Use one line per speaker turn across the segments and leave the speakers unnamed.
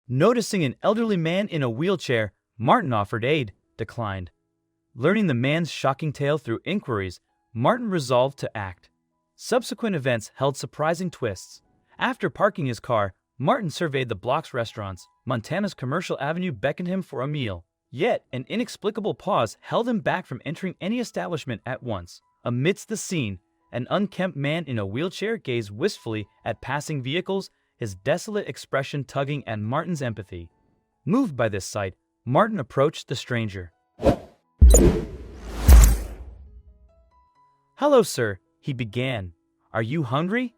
Noticing an elderly man in a wheelchair, Martin offered aid, declined. Learning the man's shocking tale through inquiries, Martin resolved to act. Subsequent events held surprising twists. After parking his car, Martin surveyed the block's restaurants. Montana's Commercial Avenue beckoned him for a meal. Yet, an inexplicable pause held him back from entering any establishment at once. Amidst the scene, an unkempt man in a wheelchair gazed wistfully at passing vehicles, his desolate expression tugging at Martin's empathy. Moved by this sight, Martin approached the stranger. "Hello, sir," he began. "Are you hungry?"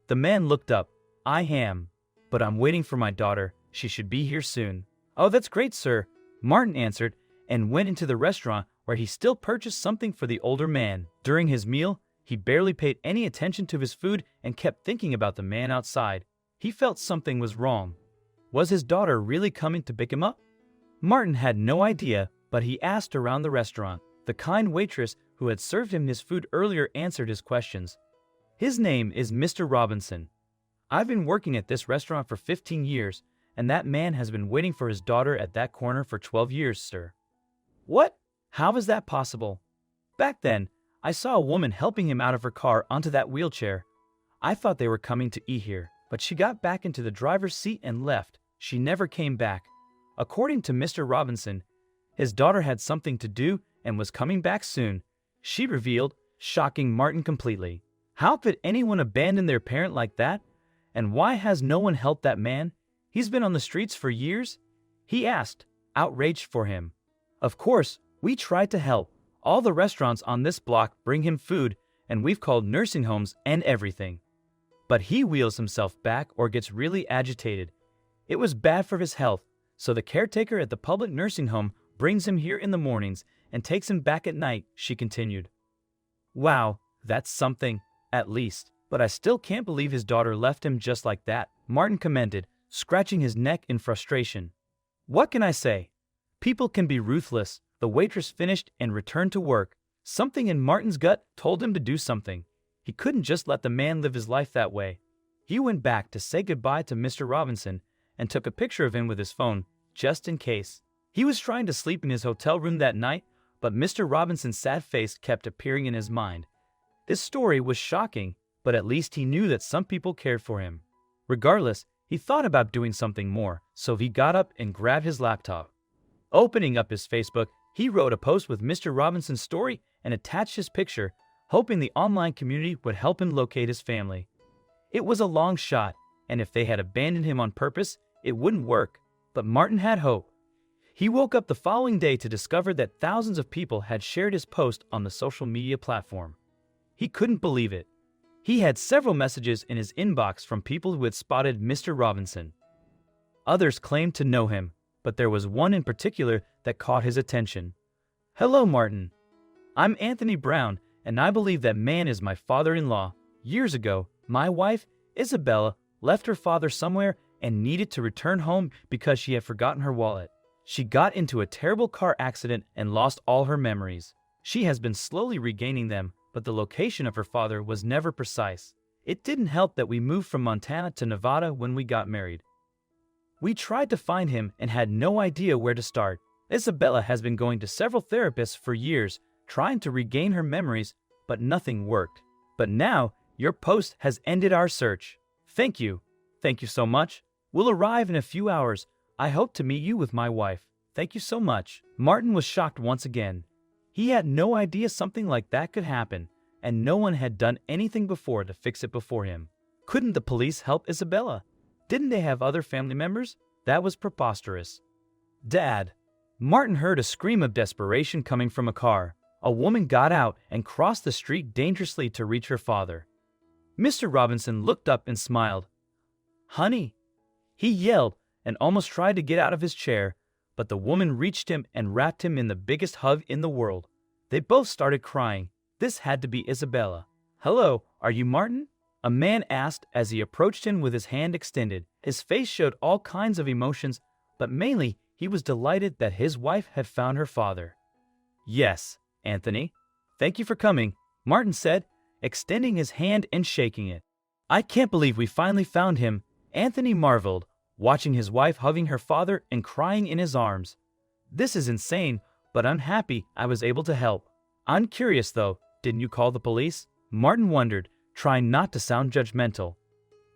The man looked up. "I am, but I'm waiting for my daughter. She should be here soon." "Oh, that's great, sir," Martin answered, and went into the restaurant where he still purchased something for the older man. During his meal, he barely paid any attention to his food and kept thinking about the man outside. He felt something was wrong. Was his daughter really coming to pick him up? Martin had no idea, but he asked around the restaurant. The kind waitress who had served him his food earlier answered his questions. "His name is Mr. Robinson. I've been working at this restaurant for 15 years, and that man has been waiting for his daughter at that corner for 12 years, sir." "What? How is that possible?" "Back then, I saw a woman helping him out of her car onto that wheelchair. I thought they were coming to eat here, but she got back into the driver's seat and left. She never came back." According to Mr. Robinson, his daughter had something to do and was coming back soon, she revealed, shocking Martin completely. How could anyone abandon their parent like that? And why has no one helped that man? He's been on the streets for years? He asked, outraged for him. "Of course, we tried to help. All the restaurants on this block bring him food, and we've called nursing homes and everything. But he wheels himself back or gets really agitated. It was bad for his health, so the caretaker at the public nursing home brings him here in the mornings and takes him back at night," she continued. "Wow, that's something, at least. But I still can't believe his daughter left him just like that," Martin commented, scratching his neck in frustration. "What can I say? People can be ruthless." The waitress finished and returned to work. Something in Martin's gut told him to do something. He couldn't just let the man live his life that way. He went back to say goodbye to Mr. Robinson and took a picture of him with his phone, just in case. He was trying to sleep in his hotel room that night, but Mr. Robinson's sad face kept appearing in his mind. This story was shocking, but at least he knew that some people cared for him. Regardless, he thought about doing something more, so he got up and grabbed his laptop. Opening up his Facebook, he wrote a post with Mr. Robinson's story and attached his picture, hoping the online community would help him locate his family. It was a long shot, and if they had abandoned him on purpose, it wouldn't work. But Martin had hope. He woke up the following day to discover that thousands of people had shared his post on the social media platform. He couldn't believe it. He had several messages in his inbox from people who had spotted Mr. Robinson. Others claimed to know him, but there was one in particular that caught his attention. "Hello, Martin. I'm Anthony Brown, and I believe that man is my father-in-law. Years ago, my wife, Isabella, left her father somewhere and needed to return home because she had forgotten her wallet. She got into a terrible car accident and lost all her memories. She has been slowly regaining them, but the location of her father was never precise. It didn't help that we moved from Montana to Nevada when we got married. We tried to find him and had no idea where to start. Isabella has been going to several therapists for years, trying to regain her memories, but nothing worked. But now, your post has ended our search. Thank you. Thank you so much. We'll arrive in a few hours. I hope to meet you with my wife. Thank you so much." Martin was shocked once again. He had no idea something like that could happen, and no one had done anything before to fix it before him. Couldn't the police help Isabella? Didn't they have other family members? That was preposterous. "Dad!" Martin heard a scream of desperation coming from a car. A woman got out and crossed the street dangerously to reach her father. Mr. Robinson looked up and smiled. "Honey!" He yelled and almost tried to get out of his chair, but the woman reached him and wrapped him in the biggest hug in the world. They both started crying. This had to be Isabella. "Hello, are you Martin?" a man asked as he approached him with his hand extended. His face showed all kinds of emotions, but mainly he was delighted that his wife had found her father. "Yes, Anthony. Thank you for coming," Martin said, extending his hand and shaking it. "I can't believe we finally found him," Anthony marveled. watching his wife hugging her father and crying in his arms. This is insane, but I'm happy I was able to help. I'm curious though, didn't you call the police? Martin wondered, trying not to sound judgmental.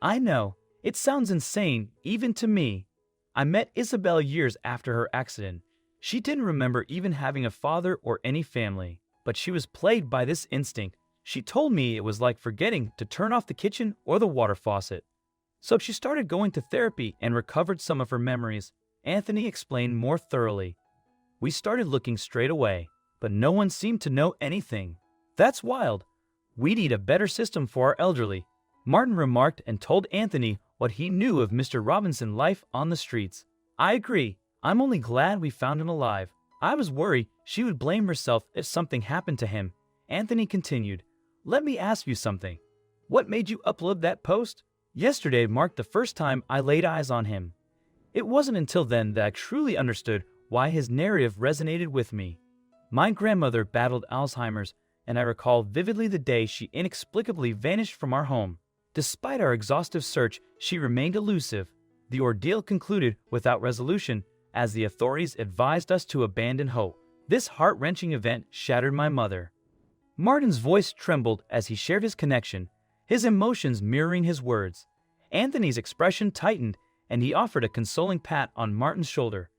I know, it sounds insane, even to me. I met Isabella years after her accident. She didn't remember even having a father or any family, but she was plagued by this instinct. She told me it was like forgetting to turn off the kitchen or the water faucet. So she started going to therapy and recovered some of her memories. Anthony explained more thoroughly. We started looking straight away, but no one seemed to know anything. That's wild. We need a better system for our elderly, Martin remarked and told Anthony what he knew of Mr. Robinson's life on the streets. I agree. I'm only glad we found him alive. I was worried she would blame herself if something happened to him. Anthony continued, Let me ask you something. What made you upload that post? Yesterday marked the first time I laid eyes on him. It wasn't until then that I truly understood why his narrative resonated with me. My grandmother battled Alzheimer's, and I recall vividly the day she inexplicably vanished from our home. Despite our exhaustive search, she remained elusive. The ordeal concluded without resolution, as the authorities advised us to abandon hope. This heart-wrenching event shattered my mother. Martin's voice trembled as he shared his connection, his emotions mirroring his words. Anthony's expression tightened, and he offered a consoling pat on Martin's shoulder.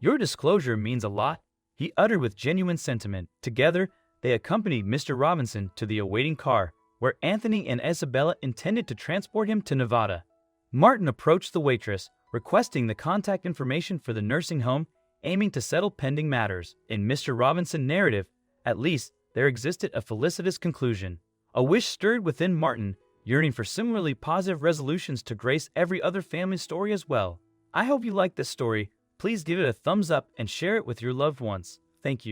Your disclosure means a lot, he uttered with genuine sentiment. Together, they accompanied Mr. Robinson to the awaiting car, where Anthony and Isabella intended to transport him to Nevada. Martin approached the waitress, requesting the contact information for the nursing home, aiming to settle pending matters. In Mr. Robinson's narrative, at least, there existed a felicitous conclusion. A wish stirred within Martin, yearning for similarly positive resolutions to grace every other family story as well. I hope you liked this story. Please give it a thumbs up and share it with your loved ones. Thank you.